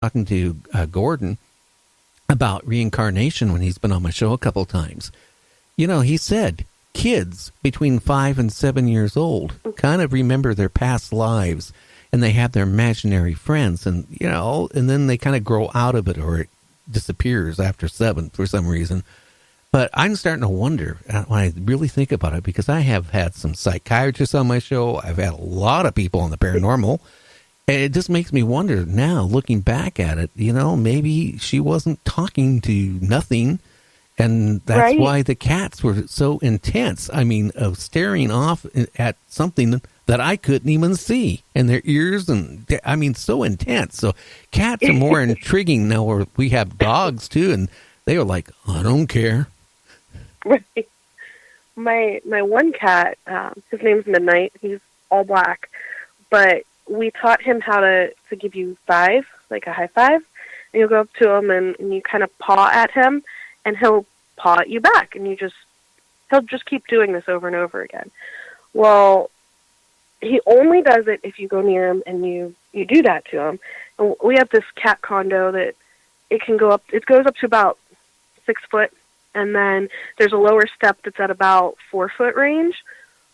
talking to Gordon about reincarnation when he's been on my show a couple times. He said kids between 5 and 7 years old kind of remember their past lives, and they have their imaginary friends, and and then they kind of grow out of it, or it disappears after 7 for some reason. But I'm starting to wonder when I really think about it, because I have had some psychiatrists on my show. I've had a lot of people on the paranormal. And it just makes me wonder now, looking back at it, maybe she wasn't talking to nothing. And that's why the cats were so intense. I mean, of staring off at something that I couldn't even see. And their ears, so intense. So cats are more intriguing now, where we have dogs too. And they were like, I don't care. Right. My one cat, his name's Midnight. He's all black, but we taught him how to give you 5, like a high five. And you'll go up to him and you kind of paw at him, and he'll paw at you back, and he'll just keep doing this over and over again. Well, he only does it if you go near him and you do that to him. And we have this cat condo that it goes up to about 6 foot. And then there's a lower step that's at about 4 foot range.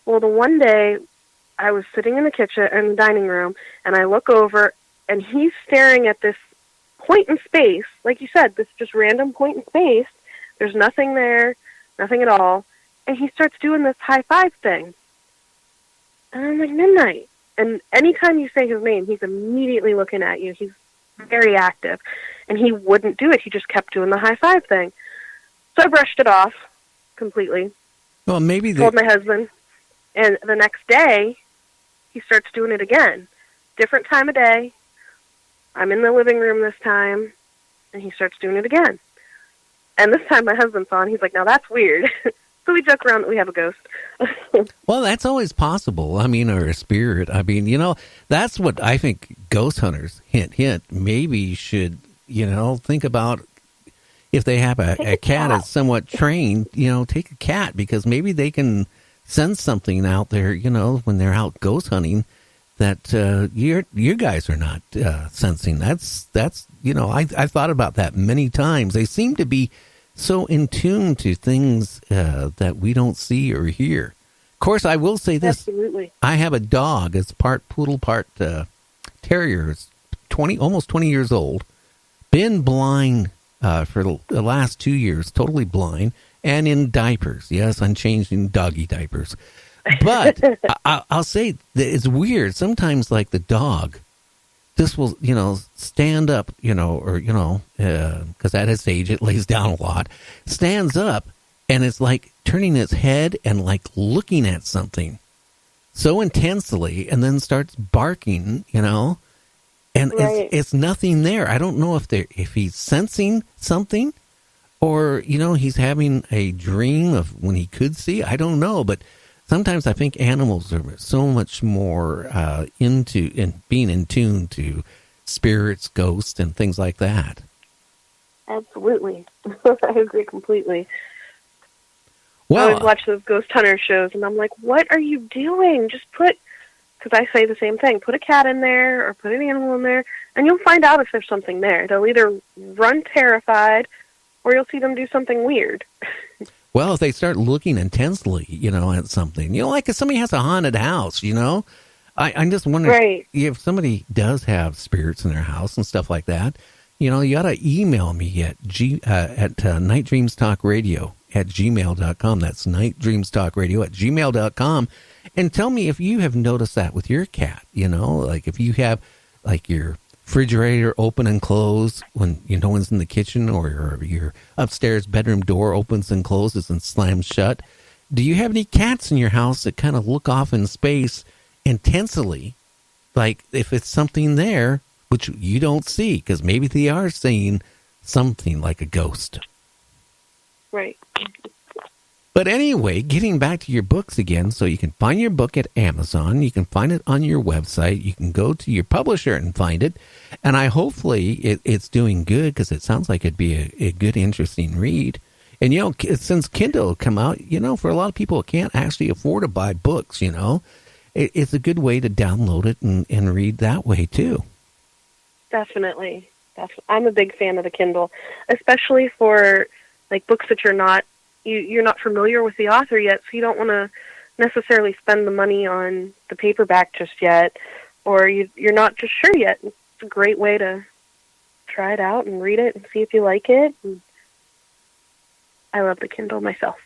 Well, the one day I was sitting in the kitchen, in the dining room, and I look over, and he's staring at this point in space, like you said, this just random point in space. There's nothing there, nothing at all. And he starts doing this high five thing. And I'm like, Midnight. And anytime you say his name, he's immediately looking at you. He's very active. And he wouldn't do it. He just kept doing the high five thing. So I brushed it off completely. Well, maybe told my husband, and the next day he starts doing it again. Different time of day. I'm in the living room this time, and he starts doing it again. And this time my husband saw, and he's like, "Now that's weird." So we joke around that we have a ghost. Well, that's always possible. Or a spirit. That's what I think ghost hunters, hint, maybe should, think about. If they have a cat that's somewhat trained, take a cat, because maybe they can sense something out there, when they're out ghost hunting that you guys are not sensing. That's I've thought about that many times. They seem to be so in tune to things that we don't see or hear. Of course, I will say this. Absolutely. I have a dog. It's part poodle, part terrier. It's almost 20 years old. Been blind for the last 2 years, totally blind, and in diapers. Yes, I'm changing doggy diapers. But I'll say that it's weird. Sometimes, like the dog, this will, stand up, because at its age, it lays down a lot, stands up, and it's like turning its head and like looking at something so intensely, and then starts barking, and it's nothing there. I don't know if he's sensing something, or, he's having a dream of when he could see. I don't know, but sometimes I think animals are so much more being in tune to spirits, ghosts, and things like that. Absolutely. I agree completely. Well, I always watch those ghost hunter shows, and I'm like, what are you doing? Just because I say the same thing, put a cat in there or put an animal in there, and you'll find out if there's something there. They'll either run terrified, or you'll see them do something weird. Well, if they start looking intensely, at something, like if somebody has a haunted house, I'm just wondering if somebody does have spirits in their house and stuff like that, you got to email me at nightdreamstalkradio@gmail.com. That's nightdreamstalkradio@gmail.com. And tell me if you have noticed that with your cat, like if you have like your refrigerator open and close when no one's in the kitchen, or your upstairs bedroom door opens and closes and slams shut. Do you have any cats in your house that kind of look off in space intensely, like if it's something there which you don't see, because maybe they are seeing something like a ghost? Right. But anyway, getting back to your books again, so you can find your book at Amazon. You can find it on your website. You can go to your publisher and find it. And hopefully it's doing good, because it sounds like it'd be a good, interesting read. And, since Kindle come out, for a lot of people that can't actually afford to buy books, it's a good way to download it and read that way, too. Definitely. I'm a big fan of the Kindle, especially for like books that you're not familiar with the author yet, so you don't want to necessarily spend the money on the paperback just yet, or you're not just sure yet. It's a great way to try it out and read it and see if you like it. And I love the Kindle myself.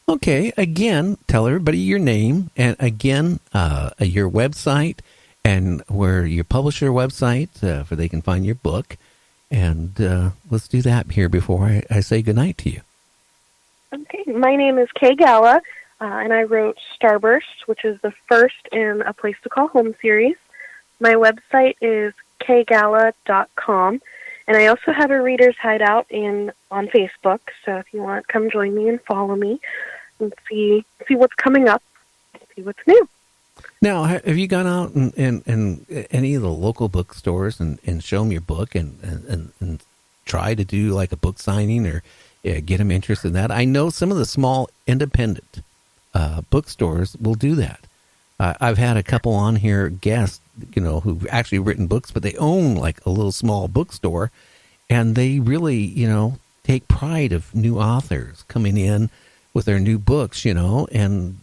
Okay, again, tell everybody your name, and again, your website, and where your publisher website, where they can find your book. And let's do that here before I say goodnight to you. Okay, my name is Kae Galla, and I wrote Starburst, which is the first in A Place to Call Home series. My website is kaegalla.com, and I also have a Reader's Hideout on Facebook, so if you want, come join me and follow me and see what's coming up, see what's new. Now, have you gone out in any of the local bookstores and show them your book and try to do like a book signing or get them interested in that? I know some of the small independent bookstores will do that. I've had a couple on here, guests, who've actually written books, but they own like a little small bookstore, and they really, take pride of new authors coming in with their new books, and,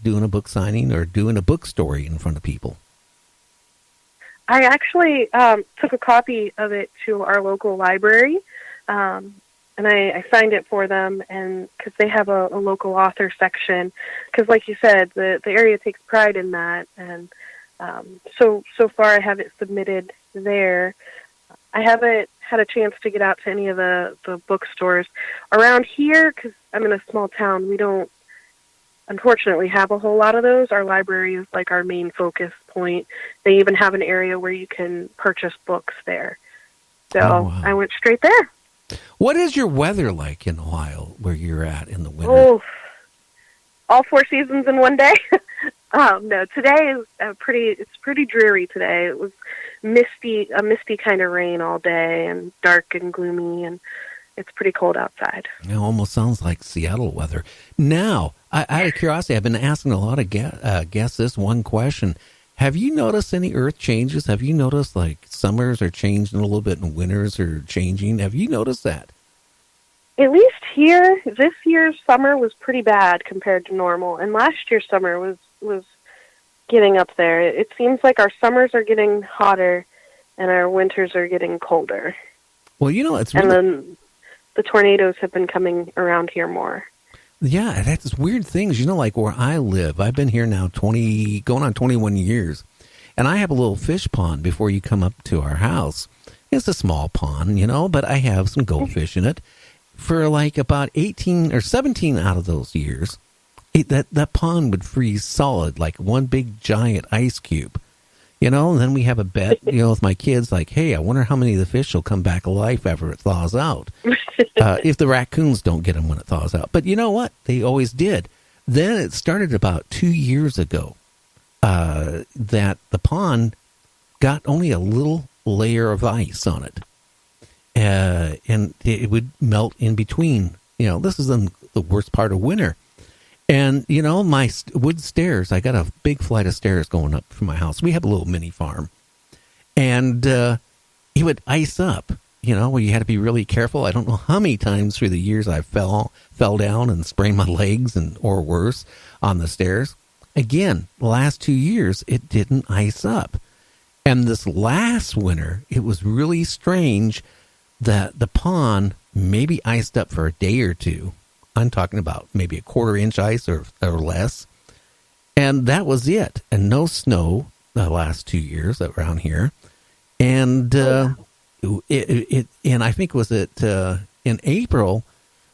doing a book signing or doing a book story in front of people. I actually took a copy of it to our local library, and I signed it for them, and because they have a local author section, because like you said, the area takes pride in that, and so far I have it submitted there. I haven't had a chance to get out to any of the bookstores around here because I'm in a small town. We don't, unfortunately, have a whole lot of those. Our library is like our main focus point. They even have an area where you can purchase books there. So wow. I went straight there. What is your weather like in Ohio where you're at in the winter? Oh, all 4 seasons in one day? No, today is it's pretty dreary today. It was a misty kind of rain all day and dark and gloomy, and it's pretty cold outside. It almost sounds like Seattle weather. Now, out of curiosity, I've been asking a lot of guests this one question. Have you noticed any earth changes? Have you noticed like summers are changing a little bit and winters are changing? Have you noticed that? At least here, this year's summer was pretty bad compared to normal, and last year's summer was getting up there. It seems like our summers are getting hotter and our winters are getting colder. Well, it's really... And then the tornadoes have been coming around here more. Yeah, that's weird things. Like where I live, I've been here now going on 21 years, and I have a little fish pond before you come up to our house. It's a small pond, but I have some goldfish in it. For like about 18 or 17 out of those years, that pond would freeze solid, like one big giant ice cube. And then we have a bet, with my kids, like, hey, I wonder how many of the fish will come back alive after it thaws out. If the raccoons don't get them when it thaws out. But you know what? They always did. Then it started about 2 years ago that the pond got only a little layer of ice on it. And it would melt in between. This is in the worst part of winter. And, my wood stairs, I got a big flight of stairs going up from my house. We have a little mini farm. And it would ice up, where you had to be really careful. I don't know how many times through the years I fell down and sprained my legs or worse on the stairs. Again, the last 2 years, it didn't ice up. And this last winter, it was really strange that the pond maybe iced up for a day or two. I'm talking about maybe a 1/4 inch ice or less. And that was it. And no snow the last 2 years around here. And and I think it was in April,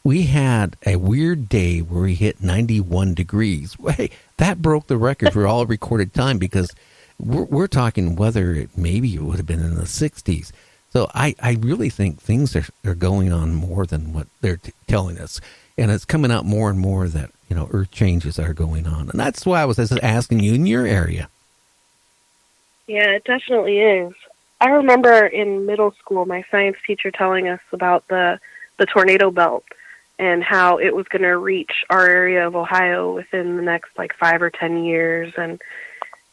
we had a weird day where we hit 91 degrees. Hey, that broke the record for all recorded time because we're talking weather, maybe it would have been in the 60s. So I really think things are going on more than what they're telling us. And it's coming out more and more that, earth changes are going on. And that's why I was asking you in your area. Yeah, it definitely is. I remember in middle school, my science teacher telling us about the tornado belt and how it was going to reach our area of Ohio within the next 5 or 10 years. And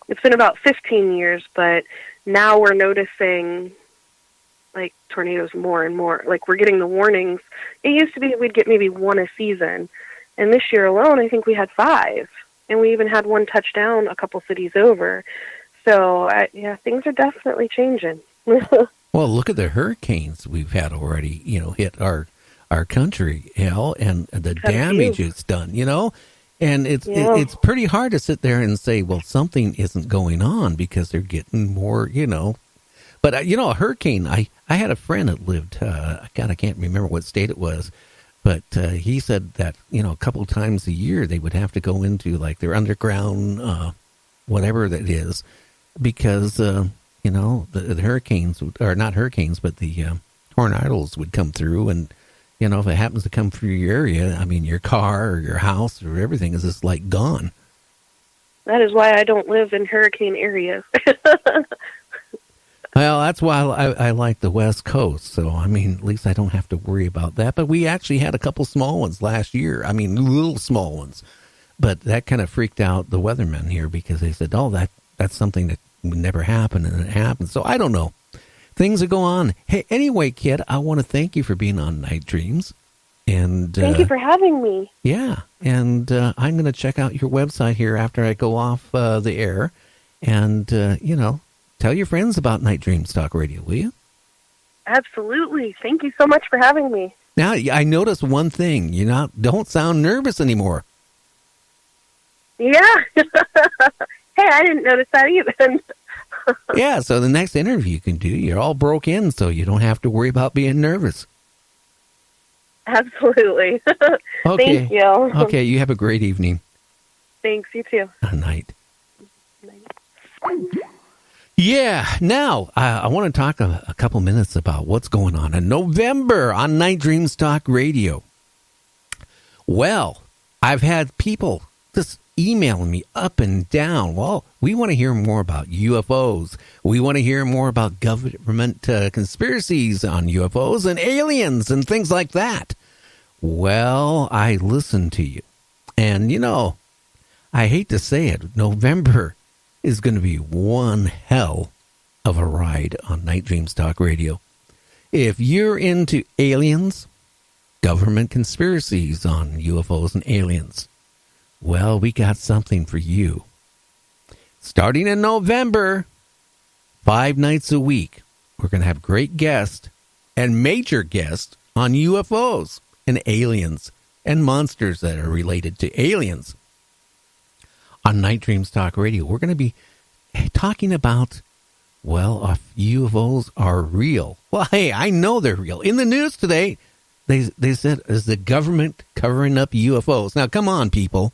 it's been about 15 years, but now we're noticing like tornadoes more and more. Like, we're getting the warnings. It used to be we'd get maybe one a season, and this year alone, I think we had 5, and we even had one touchdown a couple cities over. So, yeah, things are definitely changing. Well, look at the hurricanes we've had already, hit our country, and the damage it's done, and it's pretty hard to sit there and say, well, something isn't going on because they're getting more, But, a hurricane, I had a friend that lived, God, I can't remember what state it was, but he said that, a couple of times a year they would have to go into, like, their underground, whatever that is, because, the hurricanes, or not hurricanes, but the tornadoes would come through, and, if it happens to come through your area, I mean, your car or your house or everything is just, like, gone. That is why I don't live in hurricane areas. Well, that's why I like the West Coast. So, I mean, at least I don't have to worry about that. But we actually had a couple small ones last year. I mean, little small ones. But that kind of freaked out the weathermen here because they said, oh, that's something that would never happen. And it happened. So, I don't know. Things that go on. Hey, anyway, kid, I want to thank you for being on Night Dreams. And thank you for having me. Yeah. And I'm going to check out your website here after I go off the air. And, tell your friends about Night Dreams Talk Radio, will you? Absolutely. Thank you so much for having me. Now, I noticed one thing. You don't sound nervous anymore. Yeah. Hey, I didn't notice that either. Yeah, so the next interview you can do, you're all broke in, so you don't have to worry about being nervous. Absolutely. Okay. Thank you. Okay, you have a great evening. Thanks, you too. Night. Yeah, now I want to talk a couple minutes about what's going on in November on Night Dreams Talk Radio. Well, I've had people just emailing me up and down. Well, we want to hear more about UFOs. We want to hear more about government conspiracies on UFOs and aliens and things like that. Well, I listened to you. And, I hate to say it, November is going to be one hell of a ride on Night Dreams Talk Radio. If you're into aliens, government conspiracies on UFOs and aliens, well, we got something for you. Starting in November, 5 nights a week, we're going to have great guests and major guests on UFOs and aliens and monsters that are related to aliens. On Night Dreams Talk Radio, we're going to be talking about, well, if UFOs are real. Well, hey, I know they're real. In the news today, they said, is the government covering up UFOs? Now, come on, people.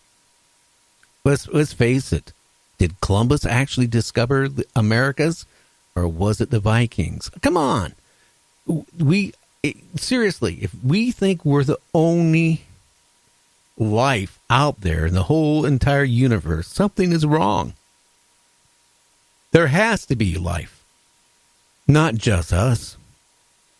Let's face it. Did Columbus actually discover the Americas, or was it the Vikings? Come on. Seriously, if we think we're the only life out there in the whole entire universe, something is wrong. There has to be life, not just us.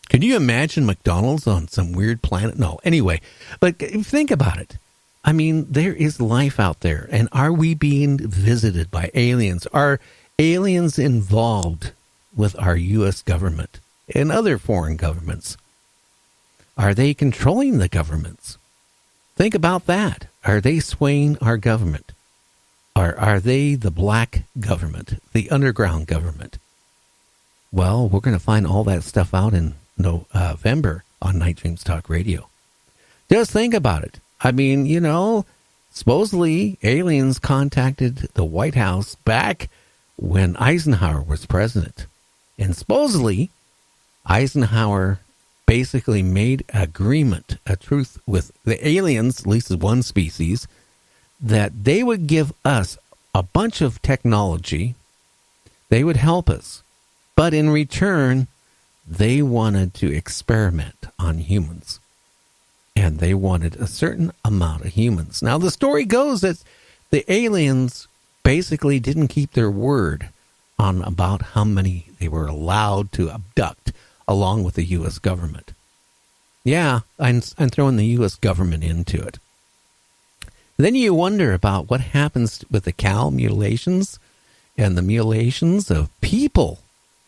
Can you imagine McDonald's on some weird planet? No, anyway, but think about it. I mean, there is life out there, and are we being visited by aliens? Are aliens involved with our U.S. government and other foreign governments? Are they controlling the governments? Think about that. Are they swaying our government? Are they the black government, the underground government? Well, we're going to find all that stuff out in November on Night Dreams Talk Radio. Just think about it. I mean, supposedly aliens contacted the White House back when Eisenhower was president. And supposedly Eisenhower basically made agreement, a truth with the aliens, at least one species, that they would give us a bunch of technology. They would help us. But in return, they wanted to experiment on humans. And they wanted a certain amount of humans. Now, the story goes that the aliens basically didn't keep their word on about how many they were allowed to abduct along with the U.S. government. Yeah, I'm throwing the U.S. government into it. Then you wonder about what happens with the cow mutilations and the mutilations of people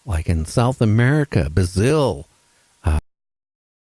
like in South America, Brazil,